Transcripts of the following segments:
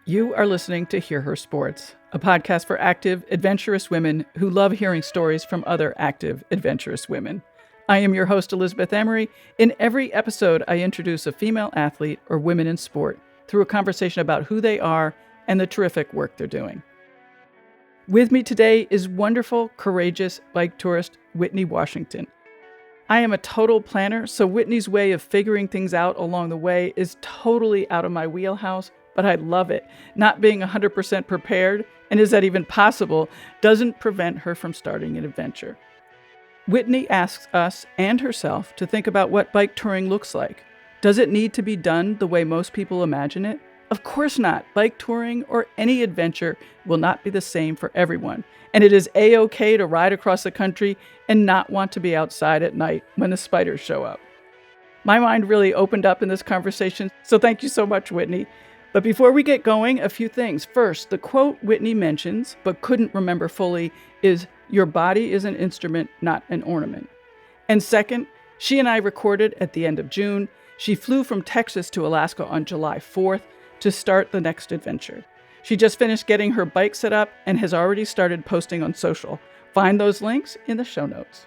You are listening to Hear Her Sports, a podcast for active, adventurous women who love hearing stories from other active, adventurous women. I am your host, Elizabeth Emery. In every episode, I introduce a female athlete or women in sport through a conversation about who they are and the terrific work they're doing. With me today is wonderful, courageous bike tourist Whitney Washington. I am a total planner, so Whitney's way of figuring things out along the way is totally out of my wheelhouse, but I love it. Not being 100% prepared, and is that even possible, doesn't prevent her from starting an adventure. Whitney asks us and herself to think about what bike touring looks like. Does it need to be done the way most people imagine it? Of course not. Bike touring or any adventure will not be the same for everyone. And it is a-okay to ride across the country and not want to be outside at night when the spiders show up. My mind really opened up in this conversation, so thank you so much, Whitney. But before we get going, a few things. First, the quote Whitney mentions, but couldn't remember fully, is, "Your body is an instrument, not an ornament." And second, she and I recorded at the end of June. She flew from Texas to Alaska on July 4th to start the next adventure. She just finished getting her bike set up and has already started posting on social. Find those links in the show notes.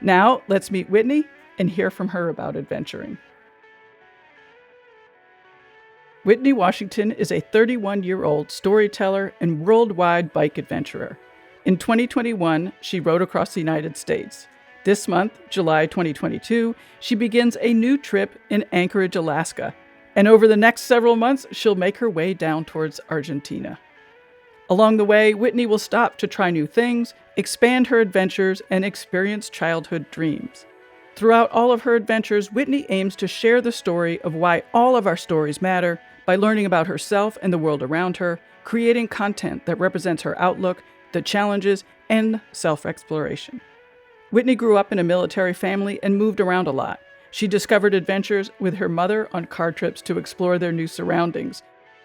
Now, let's meet Whitney and hear from her about adventuring. Whitney Washington is a 31-year-old storyteller and worldwide bike adventurer. In 2021, she rode across the United States. This month, July 2022, she begins a new trip in Anchorage, Alaska. And over the next several months, she'll make her way down towards Argentina. Along the way, Whitney will stop to try new things, expand her adventures, and experience childhood dreams. Throughout all of her adventures, Whitney aims to share the story of why all of our stories matter by learning about herself and the world around her, creating content that represents her outlook, the challenges, and self-exploration. Whitney grew up in a military family and moved around a lot. She discovered adventures with her mother on car trips to explore their new surroundings.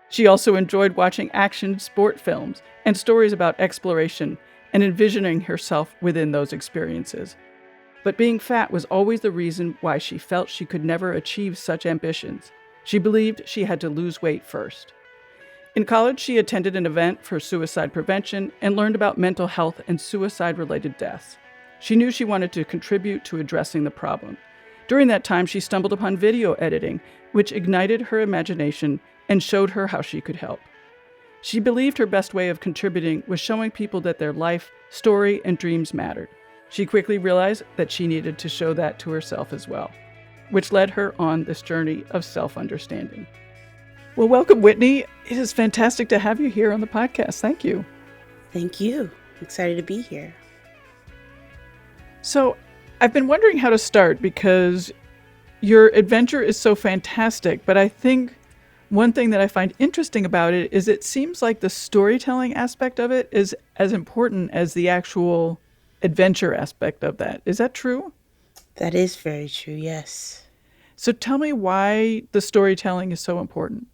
She also enjoyed watching action sport films and stories about exploration and envisioning herself within those experiences. But being fat was always the reason why she felt she could never achieve such ambitions. She believed she had to lose weight first. In college, she attended an event for suicide prevention and learned about mental health and suicide-related deaths. She knew she wanted to contribute to addressing the problem. During that time, she stumbled upon video editing, which ignited her imagination and showed her how she could help. She believed her best way of contributing was showing people that their life, story, and dreams mattered. She quickly realized that she needed to show that to herself as well, which led her on this journey of self-understanding. Well, welcome, Whitney. It is fantastic to have you here on the podcast. Thank you. Thank you. I'm excited to be here. So, I've been wondering how to start because your adventure is so fantastic, but I think one thing that I find interesting about it is it seems like the storytelling aspect of it is as important as the actual adventure aspect of that. Is that true? That is very true, yes. So tell me why the storytelling is so important.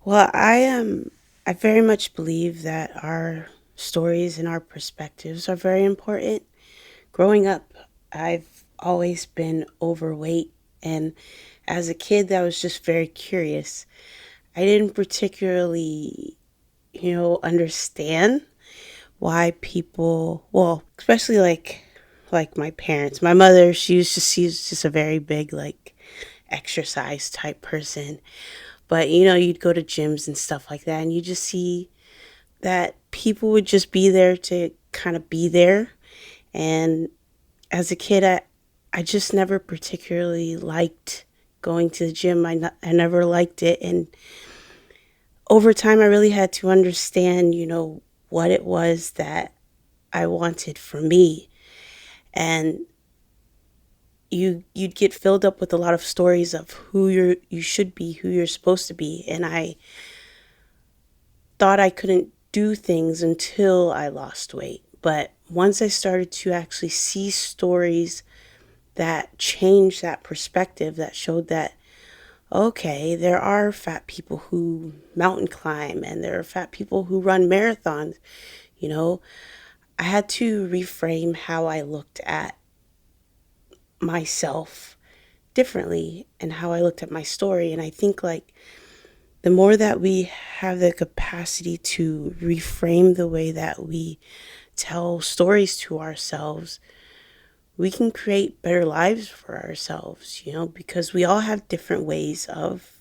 Well, I very much believe that our stories and our perspectives are very important. Growing up, I've always been overweight, and as a kid, that was just very curious. I didn't particularly, understand why people, well, especially like my parents. My mother, she's just a very big, exercise type person. But, you'd go to gyms and stuff like that, and you just see that people would just be there to kind of be there. And as a kid, I just never particularly liked going to the gym. I never liked it. And over time, I really had to understand, what it was that I wanted for me. And you'd get filled up with a lot of stories of who you should be, who you're supposed to be. And I thought I couldn't do things until I lost weight. But once I started to actually see stories that changed that perspective, that showed that, okay, there are fat people who mountain climb and there are fat people who run marathons, I had to reframe how I looked at myself differently and how I looked at my story. And I think The more that we have the capacity to reframe the way that we tell stories to ourselves, we can create better lives for ourselves, because we all have different ways of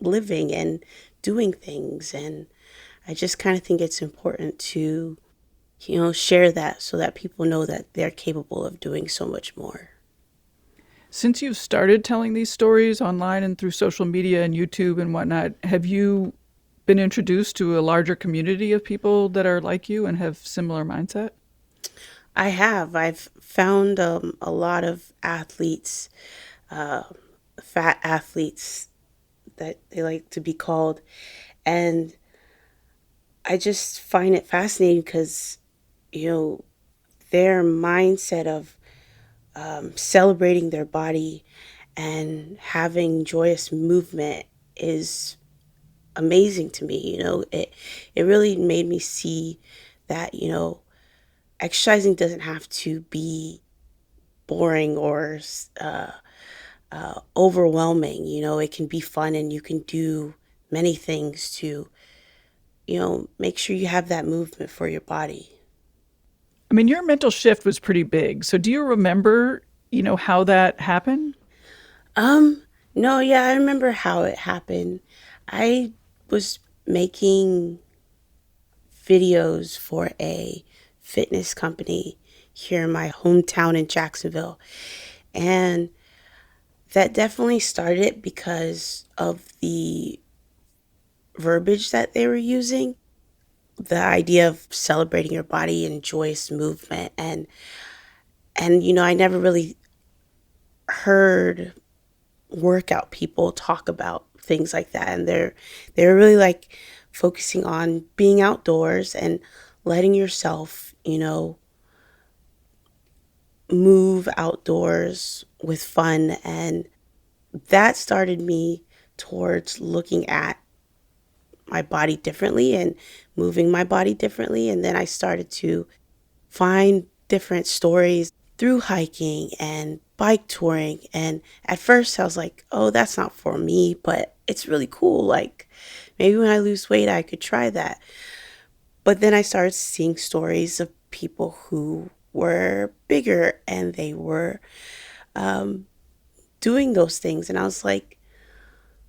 living and doing things. And I just kind of think it's important to, share that so that people know that they're capable of doing so much more. Since you've started telling these stories online and through social media and YouTube and whatnot, have you been introduced to a larger community of people that are like you and have similar mindset? I have. I've found a lot of athletes, uh, fat athletes that they like to be called. And I just find it fascinating because, you know, their mindset of celebrating their body and having joyous movement is amazing to me. It really made me see that, exercising doesn't have to be boring or overwhelming. It can be fun and you can do many things to, make sure you have that movement for your body. I mean, your mental shift was pretty big. So do you remember, how that happened? Um, no, yeah, I remember how it happened. I was making videos for a fitness company here in my hometown in Jacksonville. And that definitely started because of the verbiage that they were using, the idea of celebrating your body and joyous movement. And I never really heard workout people talk about things like that. And they're really like focusing on being outdoors and letting yourself, move outdoors with fun. And that started me towards looking at my body differently and moving my body differently. And then I started to find different stories through hiking and bike touring. And at first I was like, oh, that's not for me, but it's really cool. Like maybe when I lose weight, I could try that. But then I started seeing stories of people who were bigger and they were doing those things. And I was like,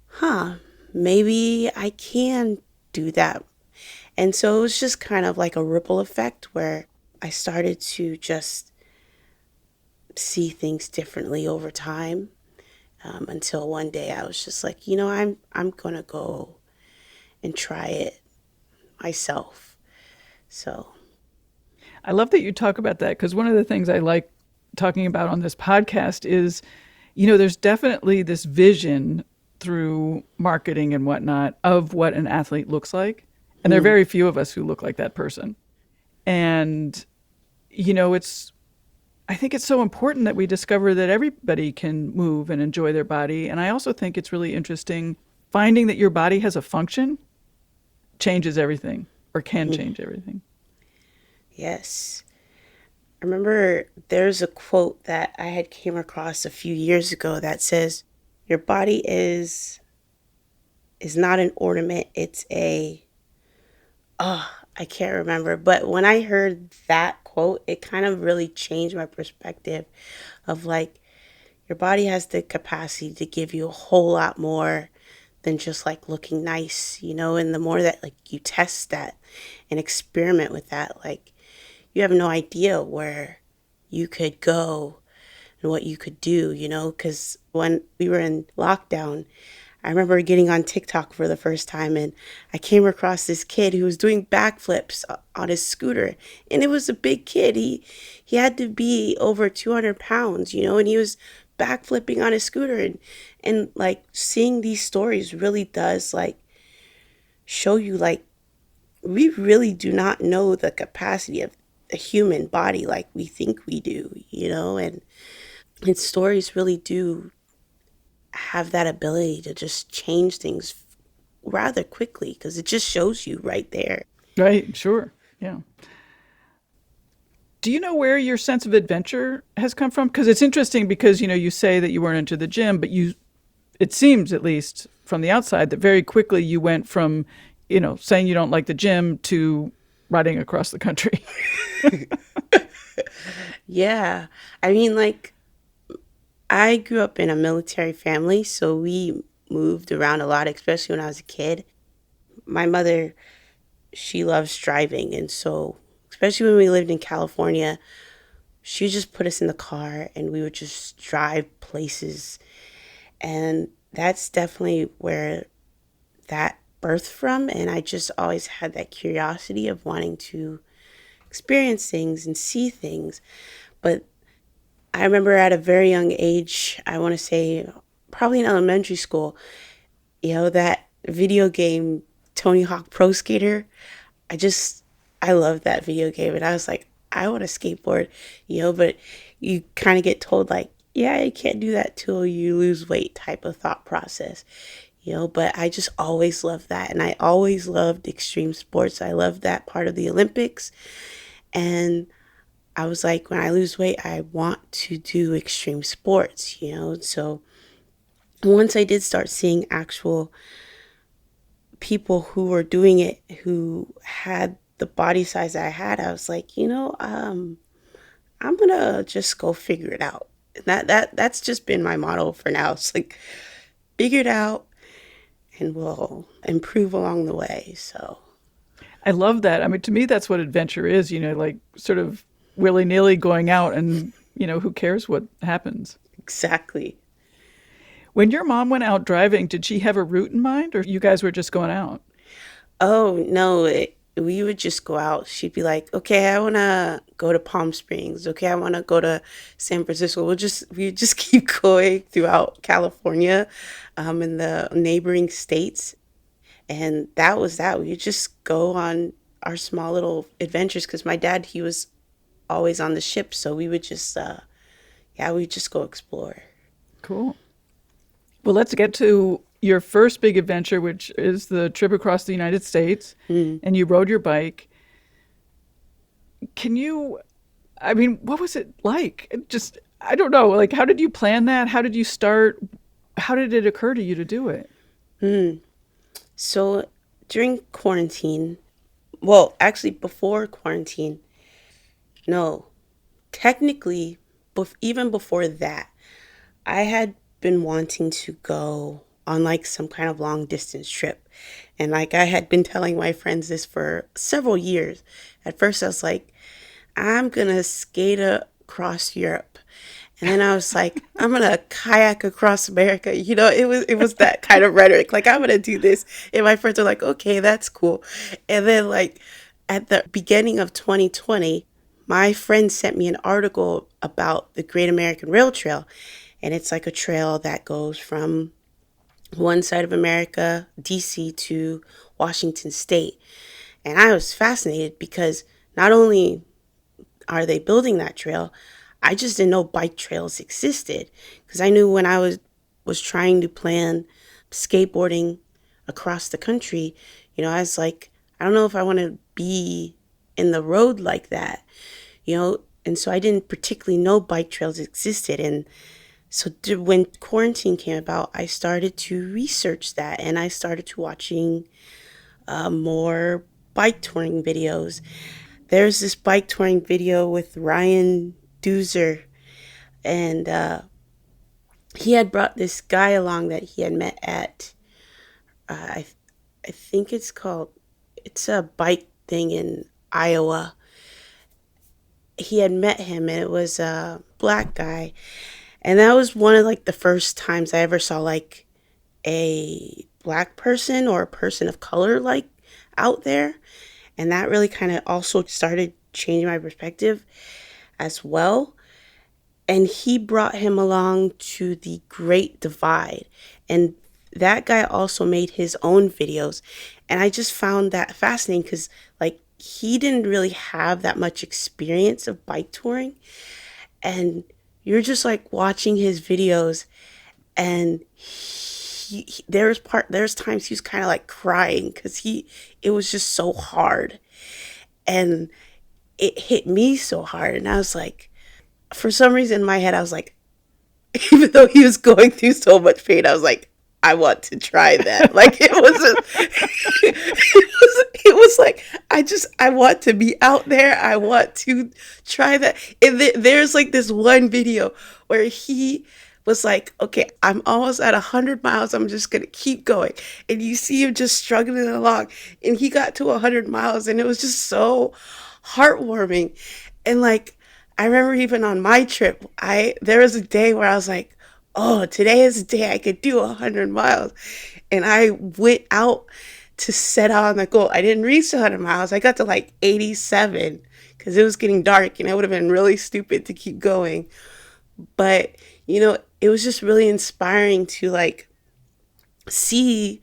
huh, maybe I can do that. And so it was just kind of like a ripple effect where I started to just see things differently over time, until one day I was just like, I'm gonna go and try it myself. So, I love that you talk about that because one of the things I like talking about on this podcast is, there's definitely this vision through marketing and whatnot of what an athlete looks like. And there are mm, very few of us who look like that person. And, it's, I think it's so important that we discover that everybody can move and enjoy their body. And I also think it's really interesting finding that your body has a function changes everything or can mm, change everything. yes. I remember there's a quote that I had came across a few years ago that says, "Your body is not an ornament, it's a." Oh, I can't remember, but when I heard that quote, it kind of really changed my perspective of like your body has the capacity to give you a whole lot more than just like looking nice, and the more that like you test that and experiment with that, like you have no idea where you could go and what you could do, because when we were in lockdown, I remember getting on TikTok for the first time and I came across this kid who was doing backflips on his scooter. And it was a big kid. He had to be over 200 pounds, and he was backflipping on his scooter. And like seeing these stories really does like show you like we really do not know the capacity of the human body like we think we do, and stories really do have that ability to just change things rather quickly because it just shows you right there. Right, sure. Yeah. Do you know where your sense of adventure has come from? Because it's interesting because, you say that you weren't into the gym, but you it seems, at least from the outside, that very quickly you went from, saying you don't like the gym to riding across the country. Yeah. I mean, like, I grew up in a military family, so we moved around a lot, especially when I was a kid. My mother, she loves driving, and so, especially when we lived in California, she would just put us in the car and we would just drive places. And that's definitely where that birthed from. And I just always had that curiosity of wanting to experience things and see things. But I remember at a very young age, I want to say probably in elementary school, that video game Tony Hawk Pro Skater. I love that video game. And I was like, I want to skateboard, but you kind of get told, like, yeah, you can't do that till you lose weight type of thought process, but I just always loved that. And I always loved extreme sports. I loved that part of the Olympics. And I was like, when I lose weight, I want to do extreme sports, So once I did start seeing actual people who were doing it, who had the body size I had, I was like, I'm gonna just go figure it out. And that's just been my motto for now. It's like, figure it out and we'll improve along the way. So I love that. I mean, to me, that's what adventure is, like sort of willy nilly going out and, who cares what happens. exactly. When your mom went out driving, did she have a route in mind or you guys were just going out? Oh no, we would just go out. She'd be like, "Okay, I want to go to Palm Springs. Okay, I want to go to San Francisco." We just keep going throughout California, and the neighboring states, and that was that. We would just go on our small little adventures because my dad, he was always on the ship, so we would just, yeah, we would just go explore. Cool. Well, let's get to your first big adventure, which is the trip across the United States, and you rode your bike. I mean, what was it like? I don't know. Like, how did you plan that? How did you start? How did it occur to you to do it? So during quarantine, well, actually before quarantine, no, technically, even before that, I had been wanting to go on like some kind of long distance trip. And like I had been telling my friends this for several years. At first, I was like, I'm going to skate across Europe. And then I was like, I'm going to kayak across America. It was that kind of rhetoric. Like, I'm going to do this. And my friends are like, okay, that's cool. And then like at the beginning of 2020, my friend sent me an article about the Great American Rail Trail. And it's like a trail that goes from one side of America, DC, to Washington State. And I was fascinated because not only are they building that trail, I just didn't know bike trails existed. Because I knew when I was trying to plan skateboarding across the country, I was like, I don't know if I want to be in the road like that, and so I didn't particularly know bike trails existed. And so when quarantine came about, I started to research that and I started to watching more bike touring videos. There's this bike touring video with Ryan Doozer, and he had brought this guy along that he had met at, I think it's a bike thing in Iowa. He had met him and it was a black guy. And that was one of like the first times I ever saw like a black person or a person of color like out there. And that really kind of also started changing my perspective as well. And he brought him along to the Great Divide. And that guy also made his own videos. And I just found that fascinating because like he didn't really have that much experience of bike touring. And you're just like watching his videos and there's times he was kind of like crying because it was just so hard and it hit me so hard. And I was like, for some reason in my head, I was like, even though he was going through so much pain, I was like, I want to try that. Like it was it was like I want to be out there. I want to try that. And there's like this one video where he was like, okay, I'm almost at 100 miles. I'm just gonna keep going. And you see him just struggling along. And he got to 100 miles, and it was just so heartwarming. And like I remember even on my trip, I there was a day where I was like, oh, today is the day I could do 100 miles. And I went out to set out on the goal. I didn't reach 100 miles. I got to like 87 because it was getting dark and it would have been really stupid to keep going. But, it was just really inspiring to like see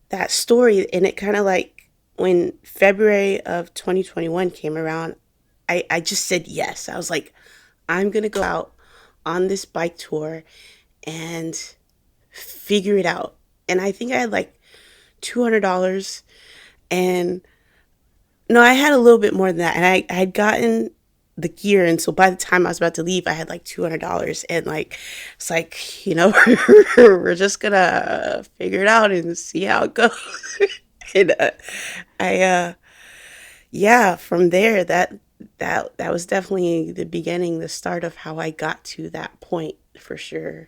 that story. And it kind of like when February of 2021 came around, I just said yes. I was like, I'm going to go out on this bike tour and figure it out. And I think I had like $200. And no, I had a little bit more than that. And I had gotten the gear. And so by the time I was about to leave, I had like $200. And like, it's like, we're just going to figure it out and see how it goes. And yeah, from there, that was definitely the beginning, the start of how I got to that point for sure.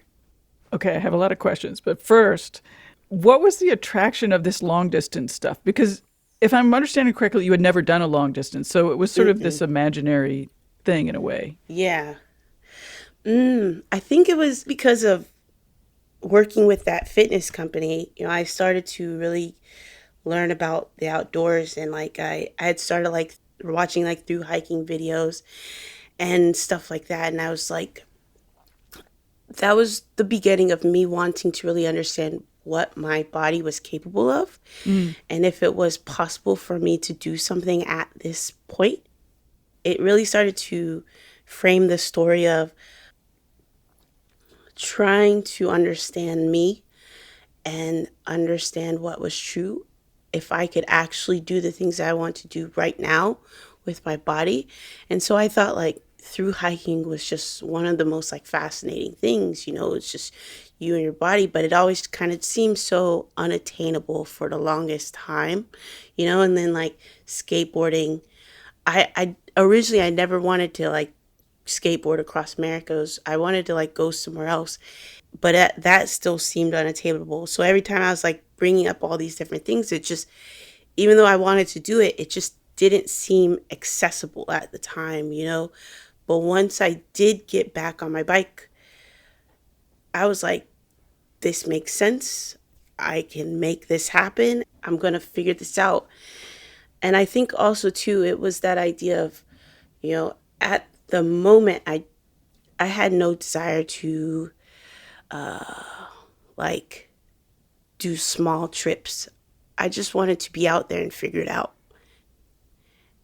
Okay, I have a lot of questions. But first, what was the attraction of this long distance stuff? Because if I'm understanding correctly, you had never done a long distance. So it was sort of this imaginary thing in a way. Yeah. I think it was because of working with that fitness company. I started to really learn about the outdoors, and like I had started like watching like through hiking videos and stuff like that. And I was like, that was the beginning of me wanting to really understand what my body was capable of, and if it was possible for me to do something at this point. It really started to frame the story of trying to understand me and understand what was true, if I could actually do the things I want to do right now with my body. And so I thought like through hiking was just one of the most like fascinating things. It's just you and your body, but it always kind of seemed so unattainable for the longest time. And then like skateboarding, I originally I never wanted to like skateboard across America. I wanted to like go somewhere else, but that still seemed unattainable. So every time I was like bringing up all these different things, it just, even though I wanted to do it, it just didn't seem accessible at the time. But once I did get back on my bike, I was like, this makes sense. I can make this happen. I'm going to figure this out. And I think also too, it was that idea of, at the moment, I had no desire to like do small trips. I just wanted to be out there and figure it out.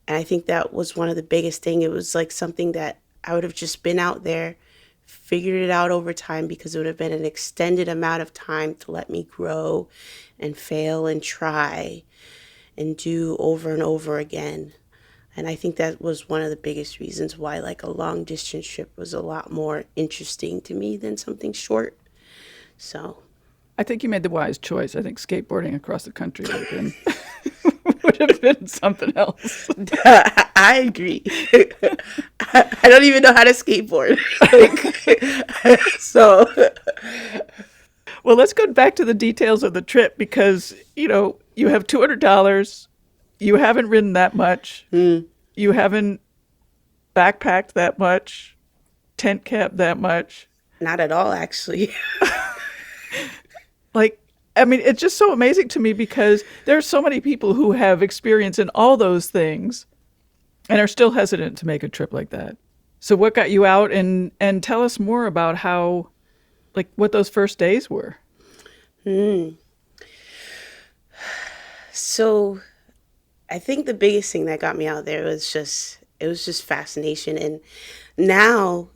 And I think that was one of the biggest thing. It was like something that I would have just been out there, figured it out over time, because it would have been an extended amount of time to let me grow and fail and try and do over and over again. And I think that was one of the biggest reasons why like a long distance trip was a lot more interesting to me than something short. So I think you made the wise choice. I think skateboarding across the country would have been would have been something else. I agree. I don't even know how to skateboard. So Well, let's go back to the details of the trip because, you have $200. You haven't ridden that much. You haven't backpacked that much, tent camped that much. not at all, actually. Like, I mean, it's just so amazing to me because there are so many people who have experience in all those things and are still hesitant to make a trip like that. So what got you out, and tell us more about how, like, what those first days were. So I think the biggest thing that got me out there was just fascination. And now,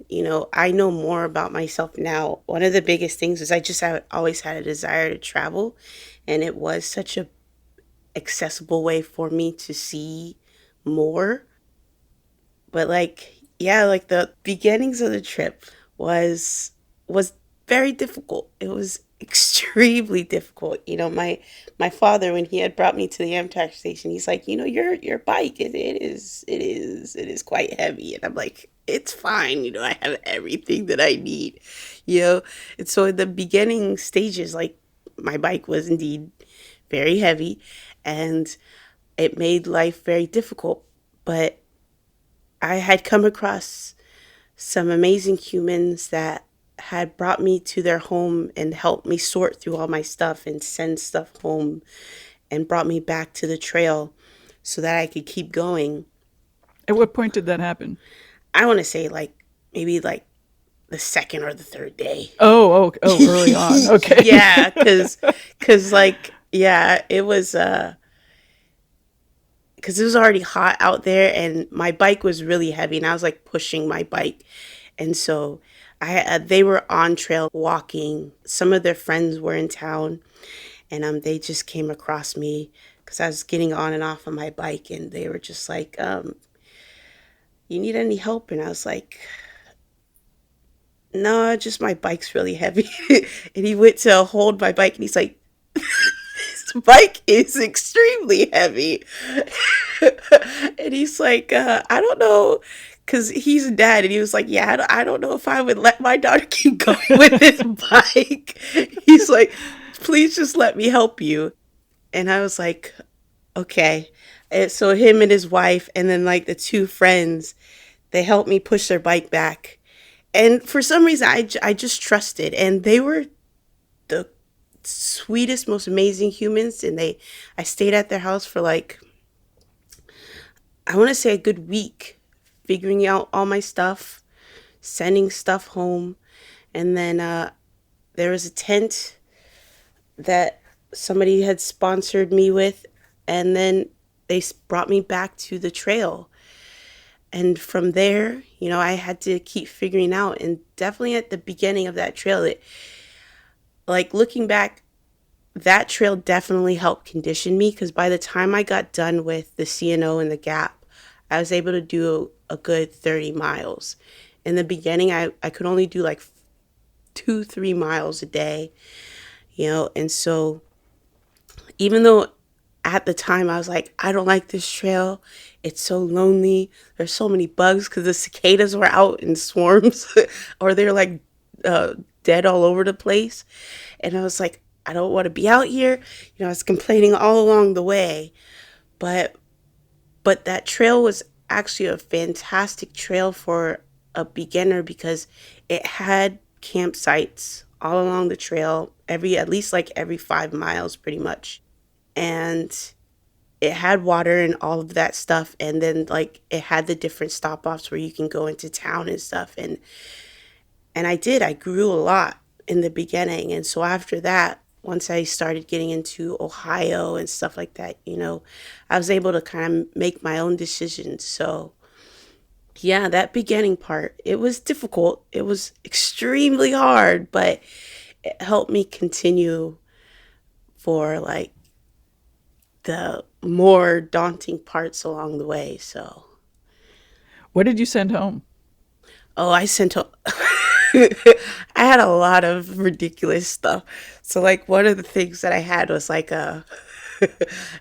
I know more about myself now. One of the biggest things is I just have always had a desire to travel, and it was such a accessible way for me to see more. But like, yeah, like the beginnings of the trip was very difficult. It was extremely difficult. My father, when he had brought me to the Amtrak station, he's like, your bike, it is quite heavy. And I'm like, it's fine. I have everything that I need, you know? And so in the beginning stages, like, my bike was indeed very heavy, and it made life very difficult. But I had come across some amazing humans that had brought me to their home and helped me sort through all my stuff and send stuff home and brought me back to the trail so that I could keep going. At what point did that happen? I want to say like maybe like the second or the third day. Early on. Okay. Yeah, cuz like yeah, it was cuz it was already hot out there, and my bike was really heavy, and I was like pushing my bike. And so they were on trail walking. Some of their friends were in town, and they just came across me because I was getting on and off of my bike, and they were just like, "You need any help?" And I was like, "No, just my bike's really heavy." And he went to hold my bike, and he's like, "This bike is extremely heavy." And he's like, "I don't know." Because he's a dad, and he was like, "Yeah, I don't know if I would let my daughter keep going with this bike." He's like, "Please just let me help you." And I was like, "Okay." And so him and his wife, and then like the two friends, they helped me push their bike back. And for some reason, I just trusted. And they were the sweetest, most amazing humans. And I stayed at their house for like, I want to say a good week, figuring out all my stuff, sending stuff home. And then there was a tent that somebody had sponsored me with. And then they brought me back to the trail. And from there, I had to keep figuring out. And definitely at the beginning of that trail, like looking back, that trail definitely helped condition me, because by the time I got done with the CNO and the Gap, I was able to do a good 30 miles. In the beginning, I could only do like 2-3 miles a day, and so even though at the time I was like, I don't like this trail, it's so lonely, there's so many bugs because the cicadas were out in swarms or they're like dead all over the place. And I was like, I don't want to be out here. I was complaining all along the way. But that trail was actually a fantastic trail for a beginner, because it had campsites all along the trail, at least like every 5 miles pretty much. And it had water and all of that stuff. And then like it had the different stop offs where you can go into town and stuff. And I grew a lot in the beginning. And so after that, once I started getting into Ohio and stuff like that, I was able to kind of make my own decisions. So yeah, that beginning part, it was difficult. It was extremely hard, but it helped me continue for like the more daunting parts along the way. So, What did you send home? I sent home. I had a lot of ridiculous stuff. So like one of the things that I had was like a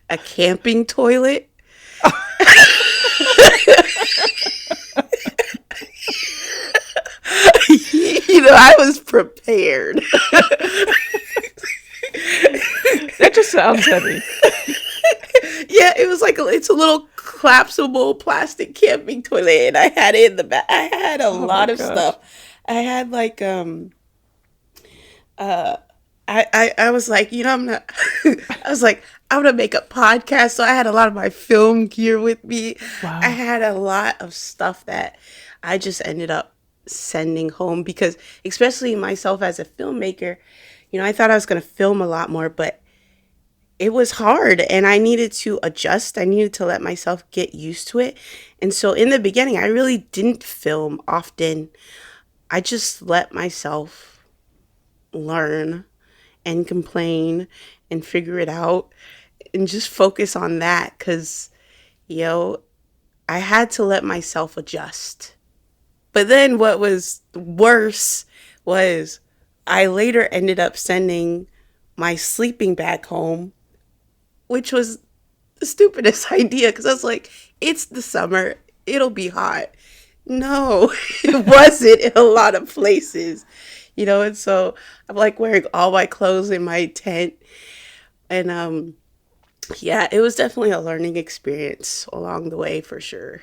a camping toilet. I was prepared. That just sounds heavy. Yeah, it was like it's a little collapsible plastic camping toilet, and I had it in the back. I had a Oh my lot of gosh. stuff. I had like uh I was like, I'm not I was like, I'm gonna make a podcast. So I had a lot of my film gear with me. I Wow. had a lot of stuff that I just ended up sending home, because especially myself as a filmmaker, I thought I was gonna film a lot more, but it was hard and I needed to adjust. I needed to let myself get used to it. And so in the beginning, I really didn't film often. I just let myself learn and complain and figure it out and just focus on that, because, you know, I had to let myself adjust. But then what was worse was I later ended up sending my sleeping bag home, which was the stupidest idea because I was like, it's the summer, it'll be hot. No, it wasn't in a lot of places, and so I'm like wearing all my clothes in my tent. And yeah, it was definitely a learning experience along the way for sure.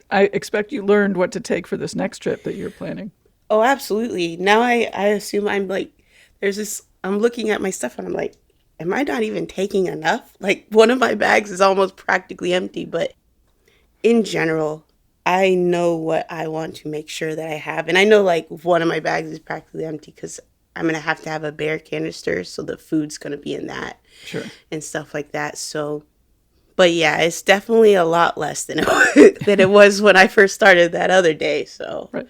I expect you learned what to take for this next trip that you're planning. Oh, absolutely. Now I assume I'm like, I'm looking at my stuff and I'm like, am I not even taking enough? Like, one of my bags is almost practically empty, but in general, I know what I want to make sure that I have. And I know like one of my bags is practically empty because I'm going to have a bear canister. So the food's going to be in that Sure. and stuff like that. So, but yeah, it's definitely a lot less than than it was when I first started that other day. So, Right.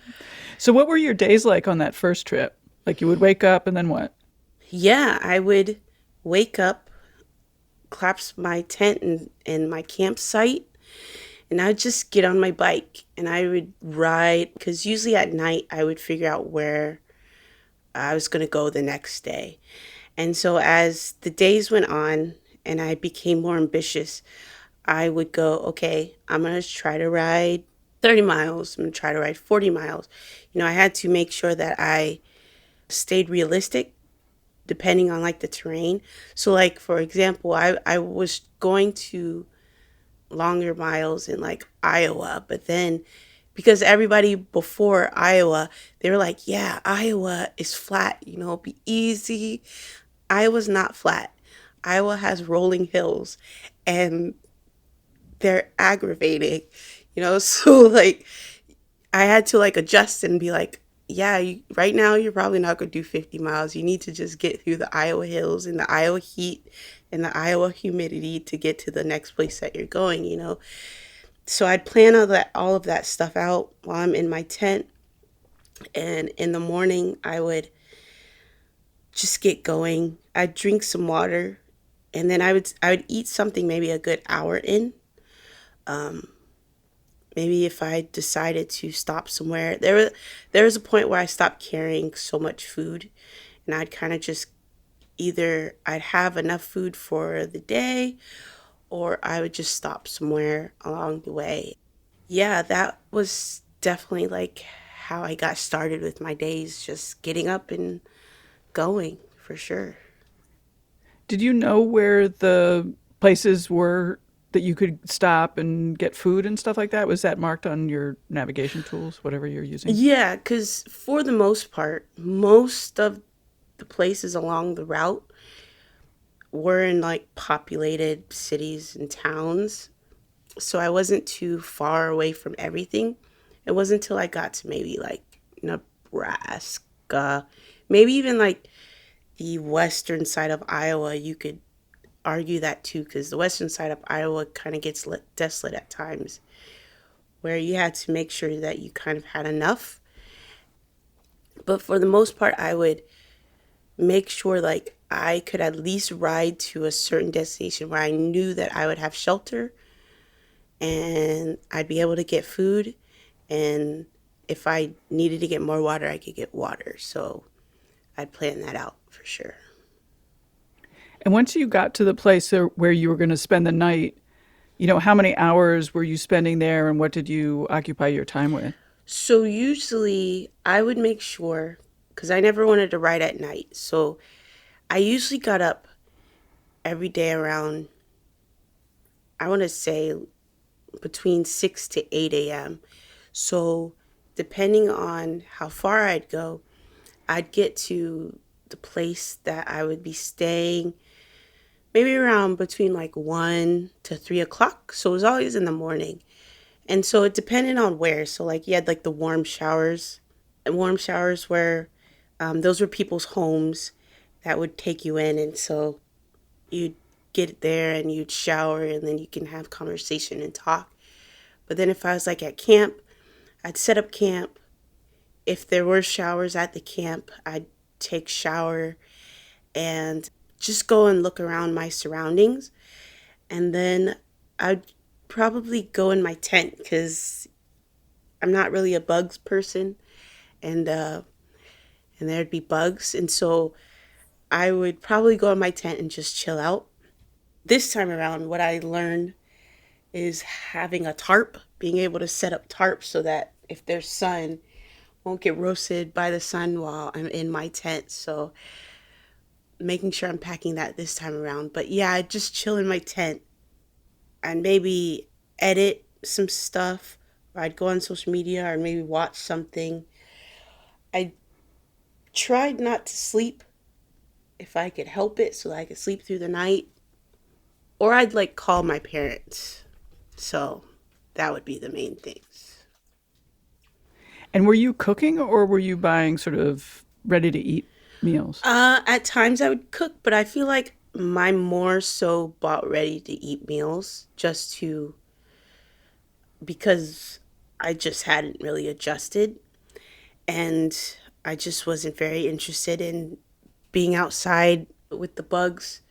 So, what were your days like on that first trip? Like, you would wake up and then what? yeah, I would wake up, collapse my tent and my campsite, and I'd just get on my bike and I would ride because usually at night I would figure out where I was going to go the next day. And so as the days went on and I became more ambitious, I would go, okay, I'm going to try to ride 30 miles. I'm going to try to ride 40 miles. I had to make sure that I stayed realistic depending on like the terrain. So like for example, I was going to longer miles in like Iowa, but then because everybody before Iowa, they were like, yeah, Iowa is flat, it'll be easy. Iowa's not flat. Iowa has rolling hills and they're aggravating, so like I had to like adjust and be like, yeah, right now you're probably not going to do 50 miles. You need to just get through the Iowa hills and the Iowa heat and the Iowa humidity to get to the next place that you're going. So I'd plan all of that stuff out while I'm in my tent. And in the morning, I would just get going. I'd drink some water and then I would eat something maybe a good hour in. Um, Maybe if I decided to stop somewhere, there was a point where I stopped carrying so much food, and I'd kind of just either I'd have enough food for the day, or I would just stop somewhere along the way. Yeah, that was definitely like how I got started with my days, just getting up and going for sure. Did you know where the places were that you could stop and get food and stuff like that? Was that marked on your navigation tools, whatever you're using? Yeah, because for the most part, most of the places along the route were in like populated cities and towns. So I wasn't too far away from everything. It wasn't until I got to maybe like Nebraska, maybe even like the western side of Iowa. You could argue that too, because the western side of Iowa kind of gets desolate at times, where you had to make sure that you kind of had enough. But for the most part, I would make sure like I could at least ride to a certain destination where I knew that I would have shelter and I'd be able to get food. And if I needed to get more water, I could get water. So I'd plan that out for sure. And once you got to the place where you were going to spend the night, how many hours were you spending there and what did you occupy your time with? So usually I would make sure, because I never wanted to ride at night. So I usually got up every day around, I want to say between 6 to 8 a.m. So depending on how far I'd go, I'd get to the place that I would be staying maybe around between like 1 to 3 o'clock. So it was always in the morning. And so it depended on where. So like you had like the warm showers, and warm showers where those were people's homes that would take you in. And so you'd get there and you'd shower and then you can have conversation and talk. But then if I was like at camp, I'd set up camp. If there were showers at the camp, I'd take shower and just go and look around my surroundings. And then I'd probably go in my tent because I'm not really a bugs person. And and there'd be bugs. And so I would probably go in my tent and just chill out. This time around, what I learned is having a tarp, being able to set up tarps so that if there's sun, won't get roasted by the sun while I'm in my tent. So making sure I'm packing that this time around. But yeah, I just chill in my tent and maybe edit some stuff, or I'd go on social media or maybe watch something. I tried not to sleep if I could help it so that I could sleep through the night, or I'd like call my parents. So that would be the main things. And were you cooking or were you buying sort of ready to eat meals? At times I would cook, but I feel like my more so bought ready to eat meals just to because I just hadn't really adjusted, and I just wasn't very interested in being outside with the bugs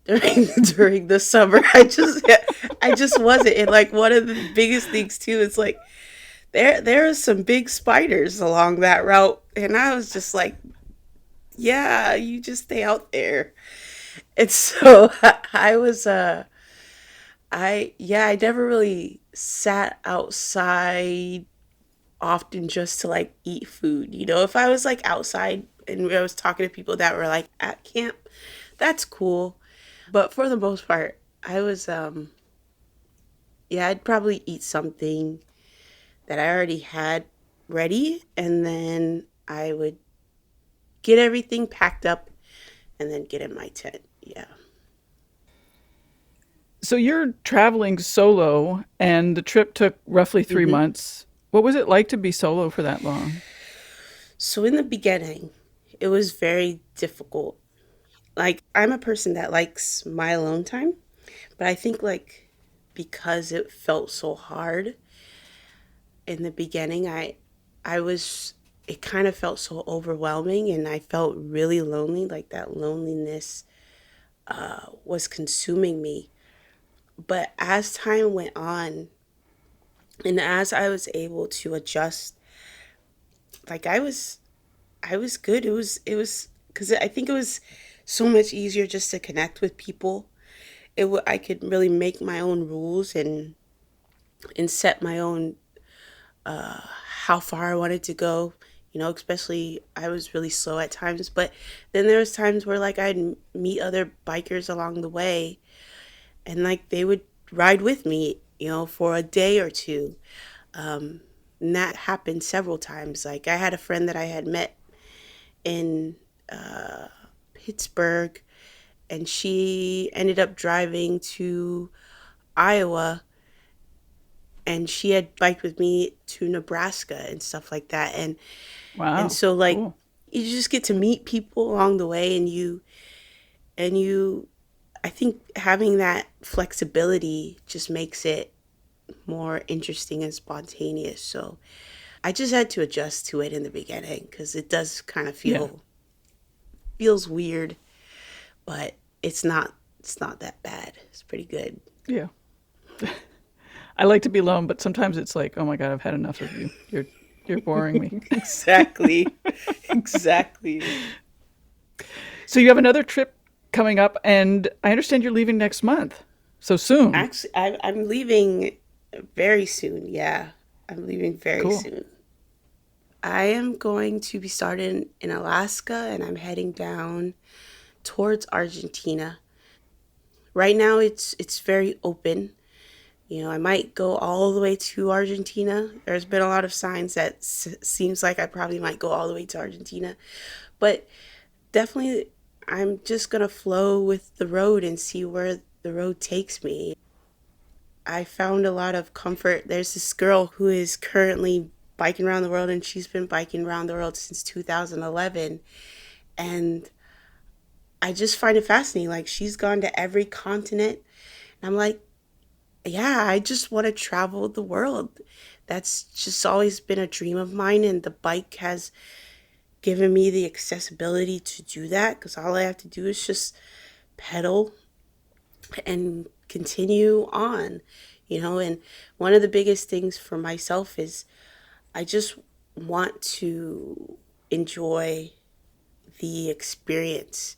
during during the summer. I just wasn't. And like one of the biggest things too is like there are some big spiders along that route, and I was just like, yeah, you just stay out there. And so I was I never really sat outside often just to like eat food. You know, if I was like outside and I was talking to people that were like at camp, that's cool. But for the most part, I was yeah, I'd probably eat something that I already had ready, and then I would get everything packed up and then get in my tent. Yeah. So you're traveling solo and the trip took roughly three hmm months. What was it like to be solo for that long? So in the beginning, it was very difficult. Like I'm a person that likes my alone time, but I think like because it felt so hard in the beginning, I was it kind of felt so overwhelming and I felt really lonely, like that loneliness was consuming me. But as time went on and as I was able to adjust, like I was good. It was cuz I think it was so much easier just to connect with people. I could really make my own rules and set my own how far I wanted to go. You know, especially I was really slow at times, but then there was times where like I'd meet other bikers along the way, and like they would ride with me, you know, for a day or two. And that happened several times. Like I had a friend that I had met in Pittsburgh, and she ended up driving to Iowa, and she had biked with me to Nebraska and stuff like that. And Wow, so like cool. you just get to meet people along the way, and you I think having that flexibility just makes it more interesting and spontaneous. So I just had to adjust to it in the beginning because it does kind of Yeah, feels weird, but it's not that bad. It's pretty good. yeah. I like to be alone, but sometimes it's like, oh my God, I've had enough of you. You're boring me. Exactly. Exactly. So you have another trip coming up, and I understand you're leaving next month. So soon. Actually, I'm leaving very soon. Yeah, I'm leaving very Cool. soon. I am going to be starting in Alaska and I'm heading down towards Argentina. Right now it's very open. You know, I might go all the way to Argentina. There's been a lot of signs that seems like I probably might go all the way to Argentina, but definitely I'm just going to flow with the road and see where the road takes me. I found a lot of comfort. There's this girl who is currently biking around the world, and she's been biking around the world since 2011, and I just find it fascinating. Like she's gone to every continent, and I'm like, yeah, I just want to travel the world. That's just always been a dream of mine, and the bike has given me the accessibility to do that because all I have to do is just pedal and continue on, you know. And one of the biggest things for myself is I just want to enjoy. the experience.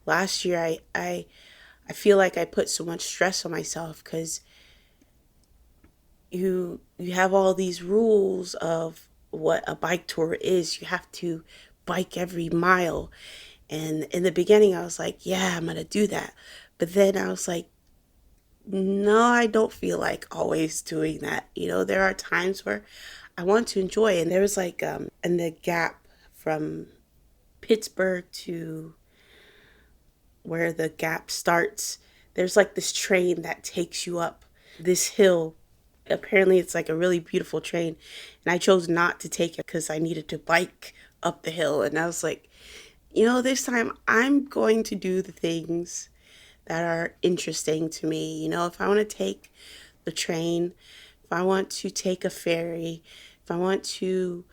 Last year, I feel like I put so much stress on myself because you have all these rules of what a bike tour is. You have to bike every mile. And in the beginning, I was like, yeah, I'm going to do that. But then I was like, no, I don't feel like always doing that. There are times where I want to enjoy. And there was like in the gap from Pittsburgh to where the gap starts, there's like this train that takes you up this hill. Apparently, it's like a really beautiful train. And I chose not to take it because I needed to bike up the hill. And I was like, this time I'm going to do the things that are interesting to me. If I want to take the train, if I want to take a ferry, if I want to,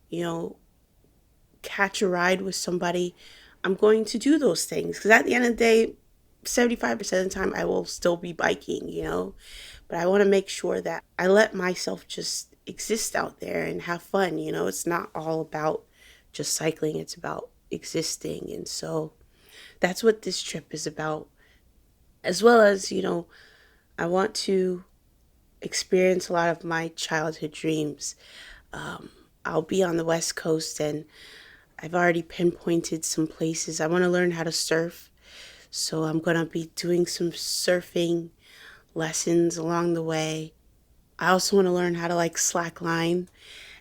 you know, catch a ride with somebody, I'm going to do those things. Because at the end of the day, 75% of the time I will still be biking. But I want to make sure that I let myself just exist out there and have fun. It's not all about just cycling, it's about existing. And so that's what this trip is about. As well as, I want to experience a lot of my childhood dreams. I'll be on the West Coast and I've already pinpointed some places. I want to learn how to surf. So I'm going to be doing some surfing lessons along the way. I also want to learn how to like slackline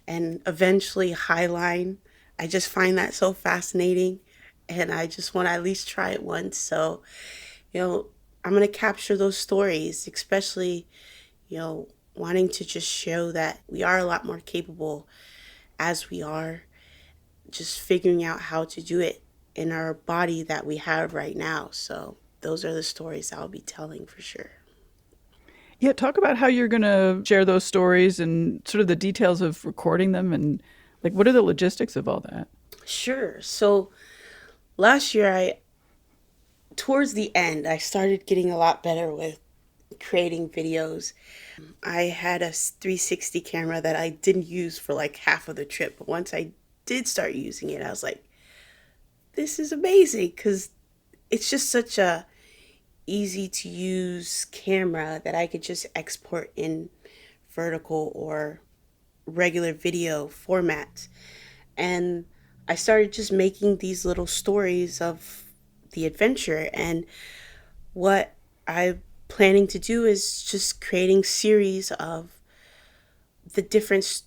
and eventually highline. I just find that so fascinating and I just want to at least try it once. So, you know, I'm going to capture those stories, especially, wanting to just show that we are a lot more capable as we are just figuring out how to do it in our body that we have right now. So those are the stories I'll be telling for sure. Yeah, talk about how you're going to share those stories and sort of the details of recording them and like what are the logistics of all that? Sure. So last year, towards the end, I started getting a lot better with creating videos. I had a 360 camera that I didn't use for like half of the trip, but once I did start using it, I was like, this is amazing because it's just such a easy to use camera that I could just export in vertical or regular video formats. And I started just making these little stories of the adventure. And what I'm planning to do is just creating series of the different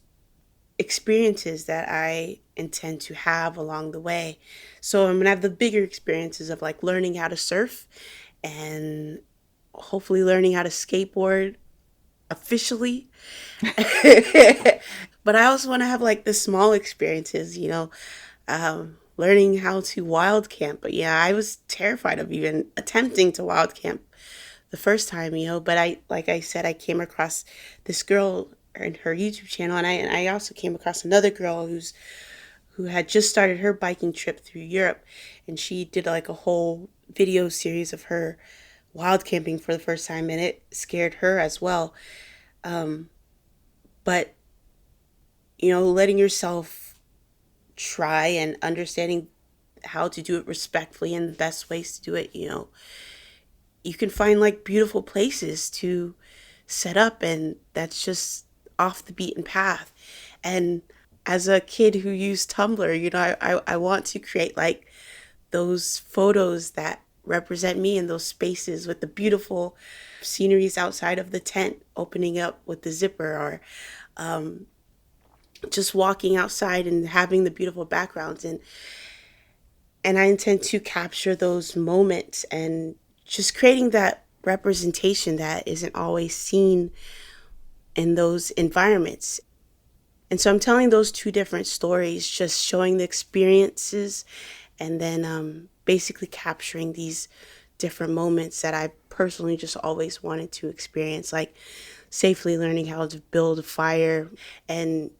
experiences that I intend to have along the way. So I'm gonna have the bigger experiences of like learning how to surf and hopefully learning how to skateboard officially. But I also want to have like the small experiences, learning how to wild camp. But yeah, I was terrified of even attempting to wild camp the first time, but like I said, I came across this girl and her YouTube channel, and I also came across another girl who had just started her biking trip through Europe, and she did like a whole video series of her wild camping for the first time, and it scared her as well. But letting yourself try and understanding how to do it respectfully and the best ways to do it, you can find like beautiful places to set up, and that's just off the beaten path. And as a kid who used Tumblr, I want to create like those photos that represent me in those spaces with the beautiful sceneries outside of the tent opening up with the zipper, or just walking outside and having the beautiful backgrounds. And I intend to capture those moments and just creating that representation that isn't always seen in those environments. And so I'm telling those two different stories, just showing the experiences and then basically capturing these different moments that I personally just always wanted to experience, like safely learning how to build a fire and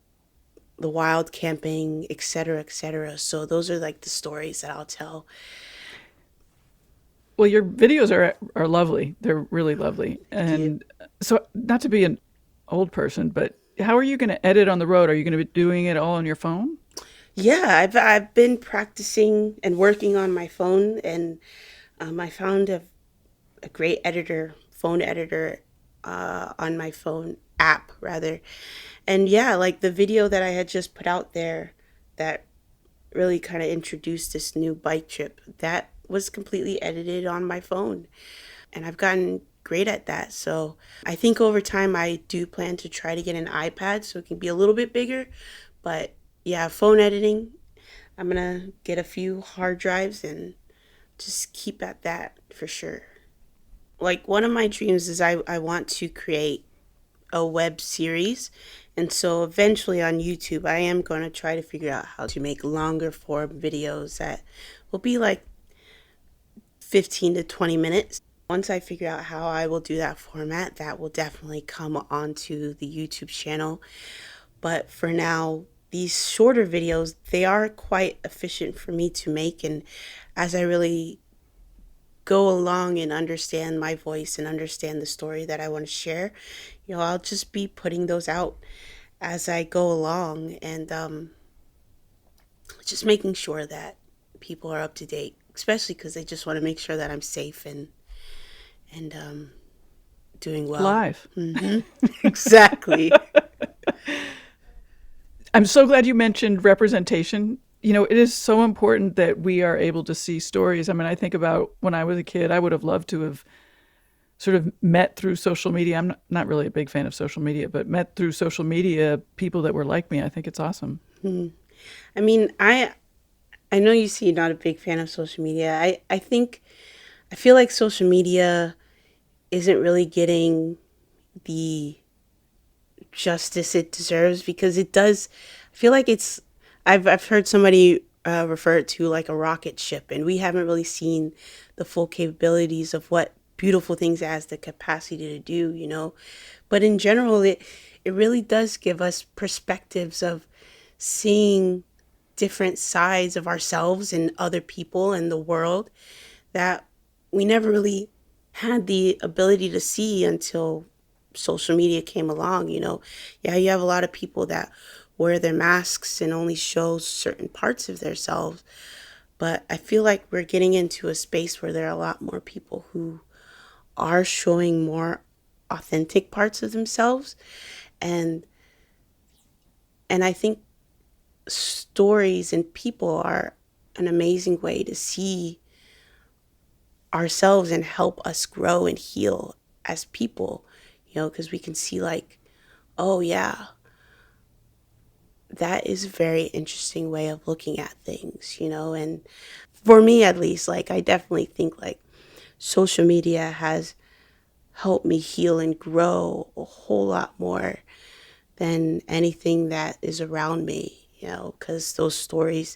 the wild camping, etc., etc. So those are like the stories that I'll tell. Well, your videos are lovely. They're really lovely. Thank you. And so not to be an old person, but how are you going to edit on the road? Are you going to be doing it all on your phone? Yeah, I've been practicing and working on my phone, and I found a great editor, phone editor, on my phone app rather. And yeah, like the video that I had just put out there that really kind of introduced this new bike trip, that was completely edited on my phone. And I've gotten great at that. So I think over time I do plan to try to get an iPad so it can be a little bit bigger. But yeah, phone editing, I'm gonna get a few hard drives and just keep at that for sure. Like one of my dreams is I want to create a web series. And so eventually on YouTube, I am going to try to figure out how to make longer form videos that will be like 15 to 20 minutes. Once I figure out how I will do that format, that will definitely come onto the YouTube channel. But for now, these shorter videos, they are quite efficient for me to make. And as I really go along and understand my voice and understand the story that I want to share, I'll just be putting those out as I go along, and just making sure that people are up to date, especially because they just want to make sure that I'm safe and doing well. Live. Hmm. Exactly. I'm so glad you mentioned representation. It is so important that we are able to see stories. I mean, I think about when I was a kid, I would have loved to have sort of met through social media. I'm not really a big fan of social media, but met through social media people that were like me. I think it's awesome. Hmm. I mean, I know you see you're not a big fan of social media. I feel like social media isn't really getting the justice it deserves because it does. I feel like it's. I've heard somebody refer it to like a rocket ship, and we haven't really seen the full capabilities of what beautiful things it has the capacity to do. But in general, it really does give us perspectives of seeing different sides of ourselves and other people and the world that we never really had the ability to see until social media came along. Yeah, you have a lot of people that wear their masks and only show certain parts of themselves, but I feel like we're getting into a space where there are a lot more people who are showing more authentic parts of themselves, and and I think stories and people are an amazing way to see ourselves and help us grow and heal as people, because we can see like, oh yeah, that is a very interesting way of looking at things. And for me at least, like I definitely think like social media has helped me heal and grow a whole lot more than anything that is around me, because those stories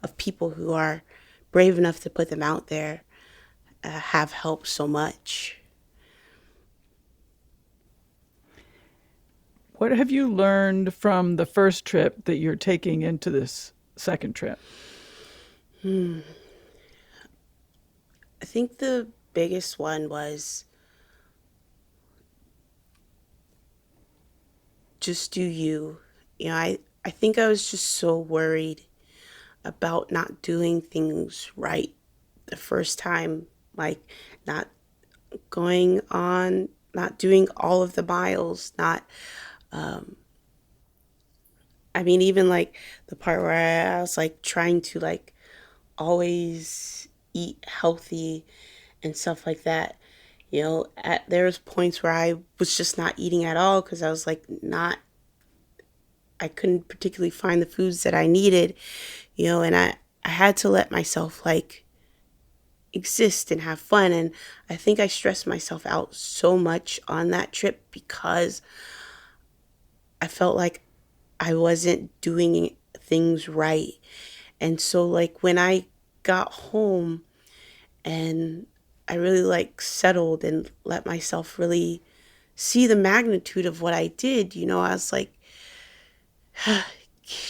of people who are brave enough to put them out there have helped so much. What have you learned from the first trip that you're taking into this second trip? Hmm. I think the biggest one was just do you. I think I was just so worried about not doing things right the first time, like not going on, not doing all of the miles, not, um, I mean, even like the part where I was like trying to like always eat healthy and stuff like that. There was points where I was just not eating at all because I was like not, I couldn't particularly find the foods that I needed, and I had to let myself like exist and have fun. And I think I stressed myself out so much on that trip because I felt like I wasn't doing things right. And so, like, when I got home and I really like settled and let myself really see the magnitude of what I did, I was like,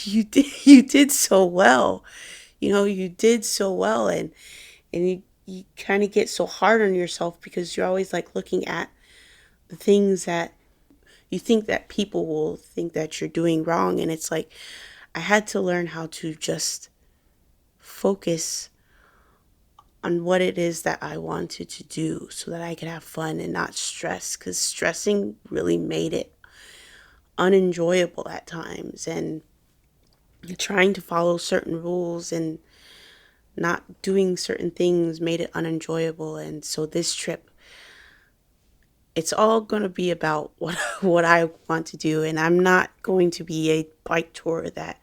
you did so well. You did so well, and you kind of get so hard on yourself because you're always like looking at the things that you think that people will think that you're doing wrong, and it's like I had to learn how to just focus on what it is that I wanted to do so that I could have fun and not stress, because stressing really made it unenjoyable at times, and trying to follow certain rules and not doing certain things made it unenjoyable. And so this trip, it's all going to be about what I want to do, and I'm not going to be a bike tour that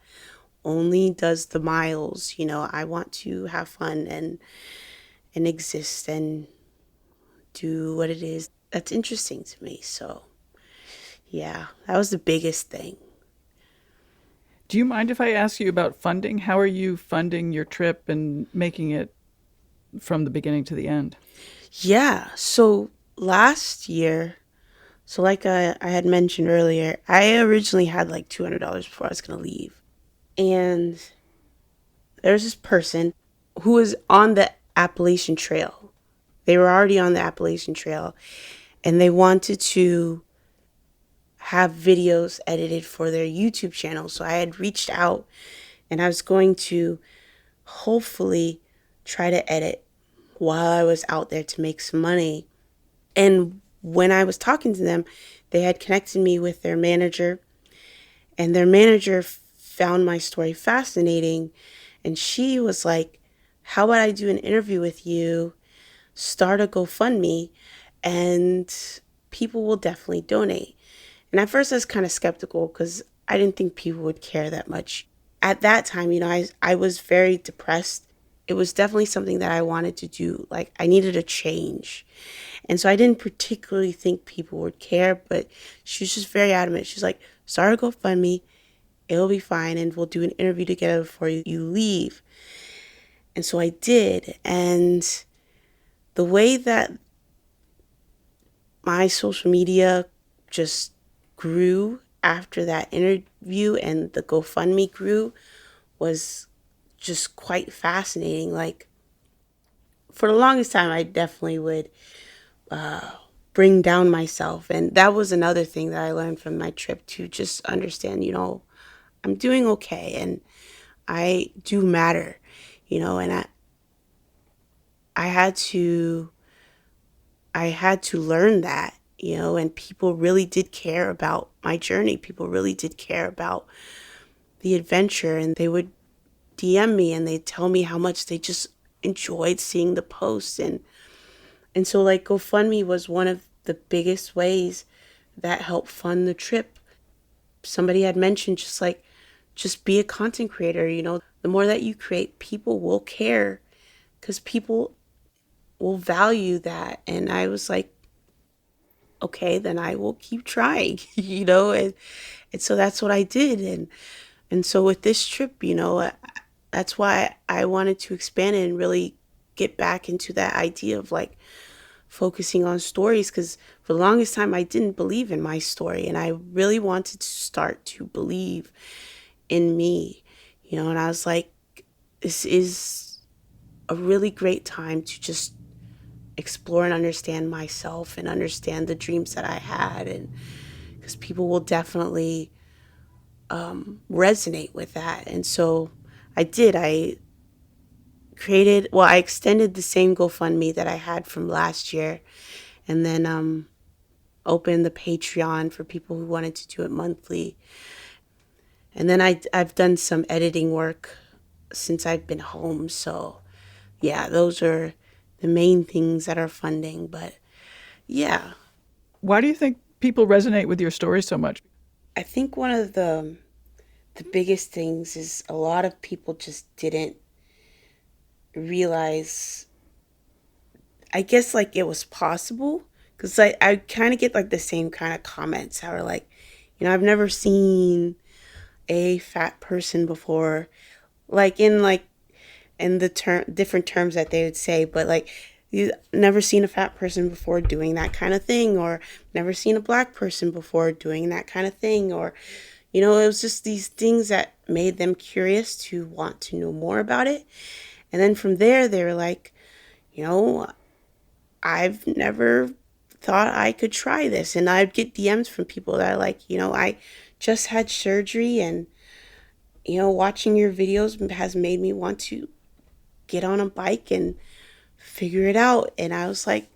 only does the miles. I want to have fun and exist and do what it is that's interesting to me. So, yeah, that was the biggest thing. Do you mind if I ask you about funding? How are you funding your trip and making it from the beginning to the end? Yeah, so last year, so like I had mentioned earlier, I originally had like $200 before I was going to leave. And there's this person who was on the Appalachian Trail. They were already on the Appalachian Trail, and they wanted to have videos edited for their YouTube channel. So I had reached out, and I was going to hopefully try to edit while I was out there to make some money. And when I was talking to them, they had connected me with their manager, and their manager found my story fascinating. And she was like, how about I do an interview with you, start a GoFundMe, and people will definitely donate. And at first I was kind of skeptical because I didn't think people would care that much. At that time, I was very depressed. It was definitely something that I wanted to do. Like, I needed a change. And so I didn't particularly think people would care, but she was just very adamant. She's like, start a GoFundMe, it'll be fine, and we'll do an interview together before you leave. And so I did. And the way that my social media just grew after that interview and the GoFundMe grew was just quite fascinating. Like, for the longest time, I definitely would bring down myself. And that was another thing that I learned from my trip, to just understand, I'm doing okay and I do matter, and I had to I had to learn that, and people really did care about my journey. People really did care about the adventure, and they would DM me and they'd tell me how much they just enjoyed seeing the posts. And so, like, GoFundMe was one of the biggest ways that helped fund the trip. Somebody had mentioned, just be a content creator. The more that you create, people will care, because people will value that. And I was like, okay, then I will keep trying, and so that's what I did. And so with this trip, that's why I wanted to expand it and really get back into that idea of, like, focusing on stories, because for the longest time I didn't believe in my story, and I really wanted to start to believe in me, and I was like, this is a really great time to just explore and understand myself and understand the dreams that I had, and because people will definitely resonate with that. And so I created, well, I extended the same GoFundMe that I had from last year, and then opened the Patreon for people who wanted to do it monthly. And then I've done some editing work since I've been home. So yeah, those are the main things that are funding. But yeah, Why do you think people resonate with your story so much? I think one of the biggest things is a lot of people just didn't realize, I guess, like, it was possible. Because I kind of get like the same kind of comments how are like, I've never seen a fat person before, like in the different terms that they would say, but like, you never seen a fat person before doing that kind of thing, or never seen a black person before doing that kind of thing, or it was just these things that made them curious to want to know more about it. And then from there they were like, you know I've never thought I could try this. And I'd get DMs from people that are like, I just had surgery, and watching your videos has made me want to get on a bike and figure it out. And I was like,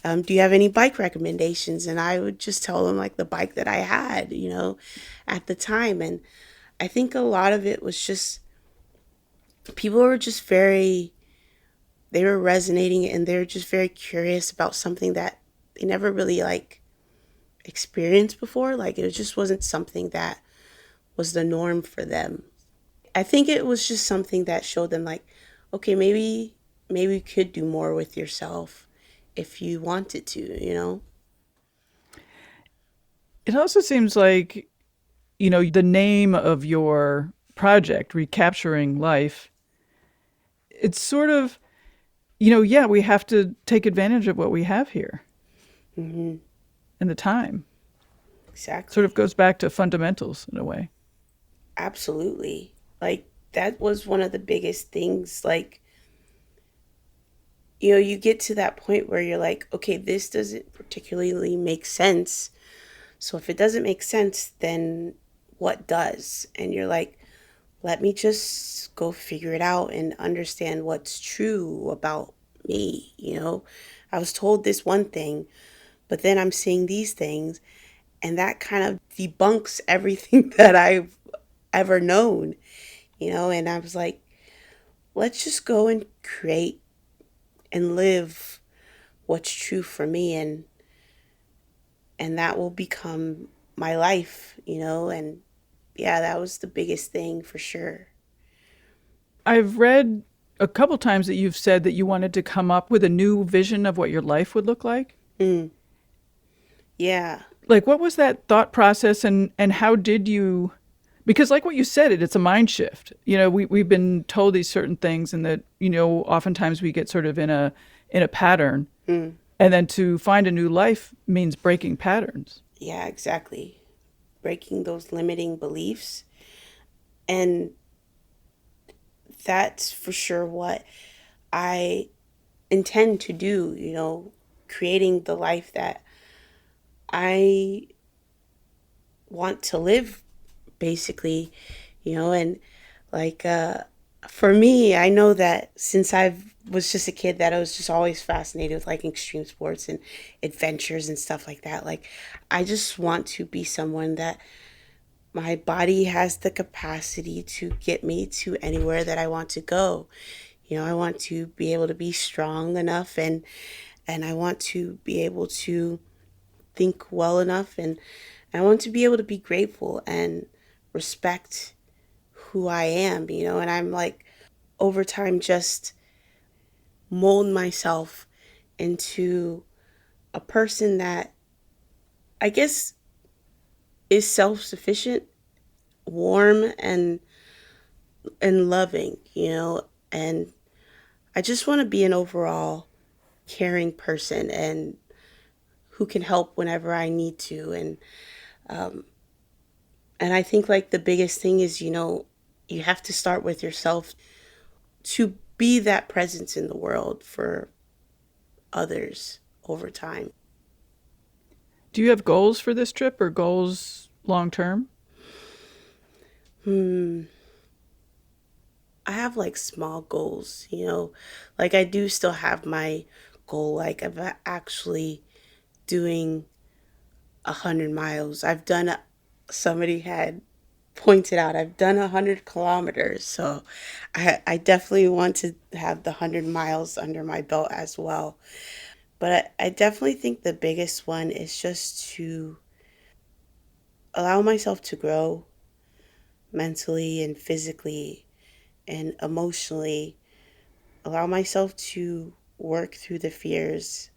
do you have any bike recommendations? And I would just tell them like the bike that I had, at the time. And I think a lot of it was just people were just they were resonating and they were just very curious about something that they never really like experienced before. Like it just wasn't something that was the norm for them. I think it was just something that showed them like, okay, maybe you could do more with yourself if you wanted to. It also seems like, the name of your project, Recapturing Life, it's sort of, yeah, we have to take advantage of what we have here Hmm. and the time. Sort of Exactly. goes back to fundamentals in a way. Absolutely. Like that was one of the biggest things. Like, you get to that point where you're like, okay, this doesn't particularly make sense. So if it doesn't make sense, then what does? And you're like, let me just go figure it out and understand what's true about me. I was told this one thing, but then I'm seeing these things, and that kind of debunks everything that I've ever known. And I was like, let's just go and create and live what's true for me, and that will become my life. And yeah, that was the biggest thing for sure. I've read a couple times that you've said that you wanted to come up with a new vision of what your life would look like. Mm, yeah. Like, what was that thought process, and how did you? Because, like what you said, it's a mind shift. We've been told these certain things, and that oftentimes we get sort of in a pattern, Mm, and then to find a new life means breaking patterns. yeah, exactly. Breaking those limiting beliefs. And that's for sure what I intend to do, creating the life that I want to live, basically. And like, for me, I know that since I was just a kid, that I was just always fascinated with like extreme sports and adventures and stuff like that. Like, I just want to be someone that my body has the capacity to get me to anywhere that I want to go. I want to be able to be strong enough, and I want to be able to think well enough, and I want to be able to be grateful and respect who I am. And I'm like, over time, just mold myself into a person that I guess is self-sufficient, warm, and loving. And I just want to be an overall caring person and who can help whenever I need to. Um, and I think like the biggest thing is, you have to start with yourself to be that presence in the world for others over time. Do you have goals for this trip or goals long term? Hmm. I have like small goals. Like I do still have my goal. Like of actually doing 100 miles. Somebody had pointed out, I've done 100 kilometers. So I definitely want to have the 100 miles under my belt as well. But I definitely think the biggest one is just to allow myself to grow mentally and physically and emotionally, allow myself to work through the fears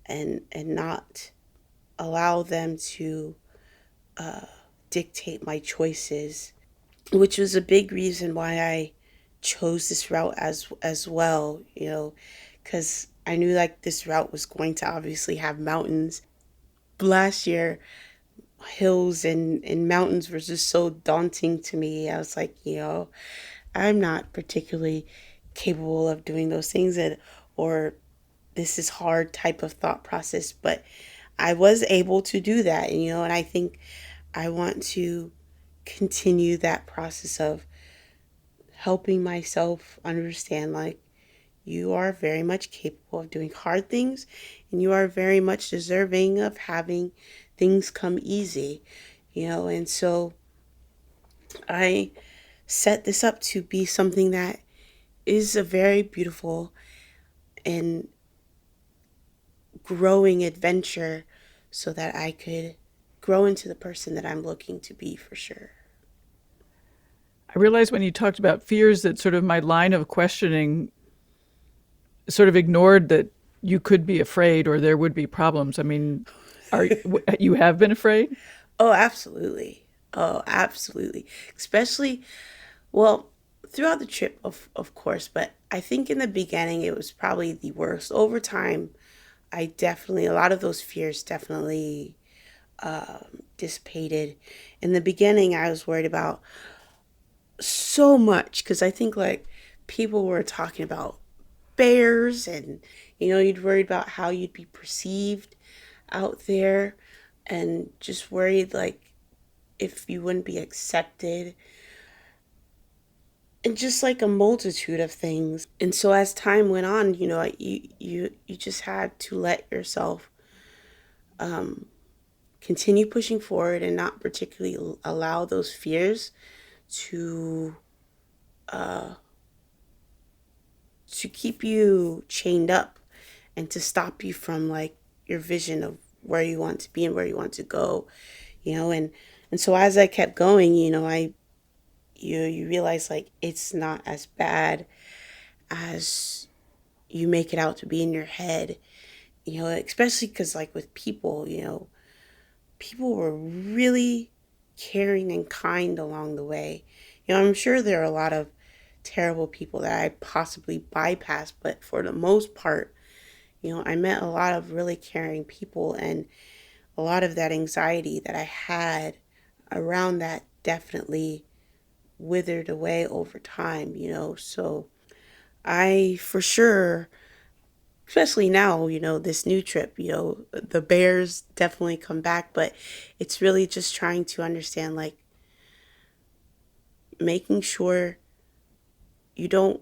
and not allow them to uh, dictate my choices, which was a big reason why I chose this route as well, because I knew like this route was going to obviously have mountains. Last year, hills and mountains were just so daunting to me. I was like, I'm not particularly capable of doing those things, or this is hard type of thought process, but I was able to do that. And I think I want to continue that process of helping myself understand like you are very much capable of doing hard things and you are very much deserving of having things come easy, and so I set this up to be something that is a very beautiful and growing adventure so that I could grow into the person that I'm looking to be for sure. I realized when you talked about fears that sort of my line of questioning sort of ignored that you could be afraid or there would be problems. I mean, you have been afraid? Oh, absolutely. Oh, absolutely. Especially, well, throughout the trip, of course, but I think in the beginning it was probably the worst. Over time, a lot of those fears definitely dissipated. In the beginning, I was worried about so much because I think like people were talking about bears and, you'd worried about how you'd be perceived out there and just worried like if you wouldn't be accepted and just like a multitude of things. And so as time went on, you just had to let yourself continue pushing forward and not particularly allow those fears to to keep you chained up and to stop you from like your vision of where you want to be and where you want to go, and so as I kept going, you realize like it's not as bad as you make it out to be in your head, especially because like with people, people were really caring and kind along the way. I'm sure there are a lot of terrible people that I possibly bypassed, but for the most part, I met a lot of really caring people, and a lot of that anxiety that I had around that definitely withered away over time, So I for sure, especially now, this new trip, the bears definitely come back, but it's really just trying to understand like making sure you don't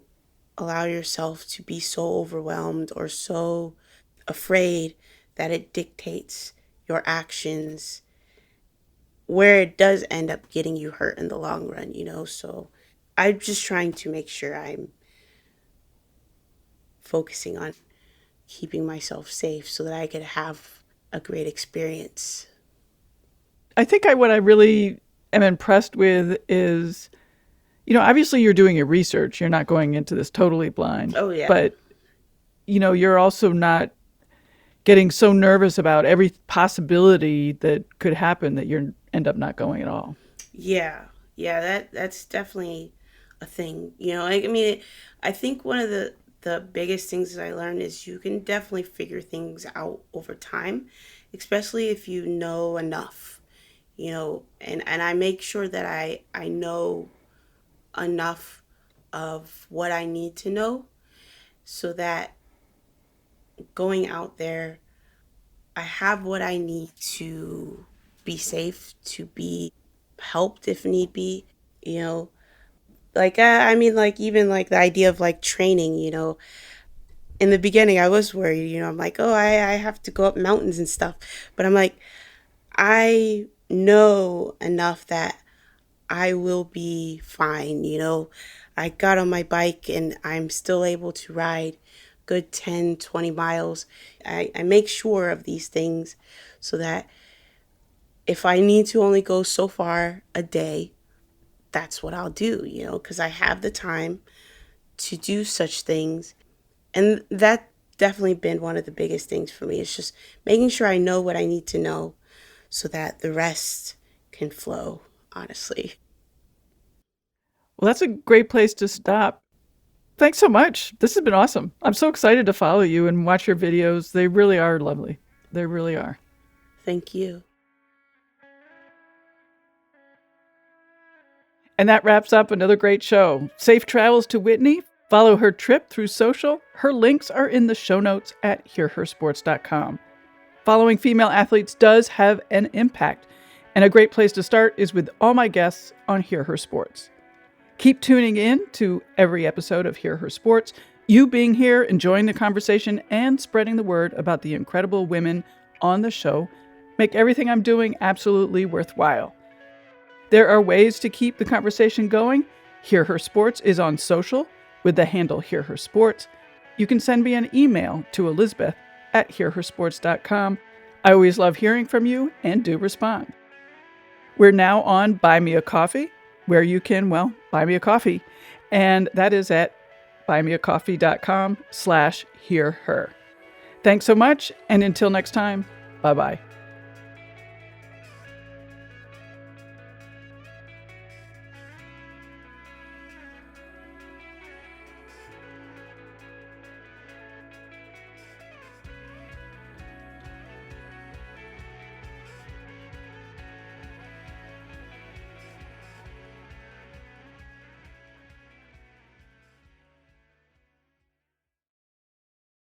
allow yourself to be so overwhelmed or so afraid that it dictates your actions where it does end up getting you hurt in the long run, So I'm just trying to make sure I'm focusing on keeping myself safe so that I could have a great experience. I think what I really am impressed with is, obviously you're doing your research. You're not going into this totally blind, Oh, yeah. but, you're also not getting so nervous about every possibility that could happen that you end up not going at all. Yeah. Yeah, that's definitely a thing. I mean, I think one of the biggest things that I learned is you can definitely figure things out over time, especially if you know enough, and I make sure that I know enough of what I need to know so that going out there, I have what I need to be safe, to be helped if need be, you know. Like, I mean, like, even like the idea of like training, in the beginning, I was worried, I'm like, oh, I have to go up mountains and stuff. But I'm like, I know enough that I will be fine, I got on my bike and I'm still able to ride good 10, 20 miles. I make sure of these things so that if I need to only go so far a day, that's what I'll do, because I have the time to do such things. And that definitely been one of the biggest things for me. It's just making sure I know what I need to know so that the rest can flow, honestly. Well, that's a great place to stop. Thanks so much. This has been awesome. I'm so excited to follow you and watch your videos. They really are lovely. They really are. Thank you. And that wraps up another great show. Safe travels to Whitney. Follow her trip through social. Her links are in the show notes at hearhersports.com. Following female athletes does have an impact, and a great place to start is with all my guests on Hear Her Sports. Keep tuning in to every episode of Hear Her Sports. You being here, enjoying the conversation, and spreading the word about the incredible women on the show make everything I'm doing absolutely worthwhile. There are ways to keep the conversation going. Hear Her Sports is on social with the handle Hear Her Sports. You can send me an email to elizabeth@hearhersports.com. I always love hearing from you and do respond. We're now on Buy Me a Coffee, where you can, buy me a coffee. And that is at buymeacoffee.com/hearher. Thanks so much. And until next time, bye-bye.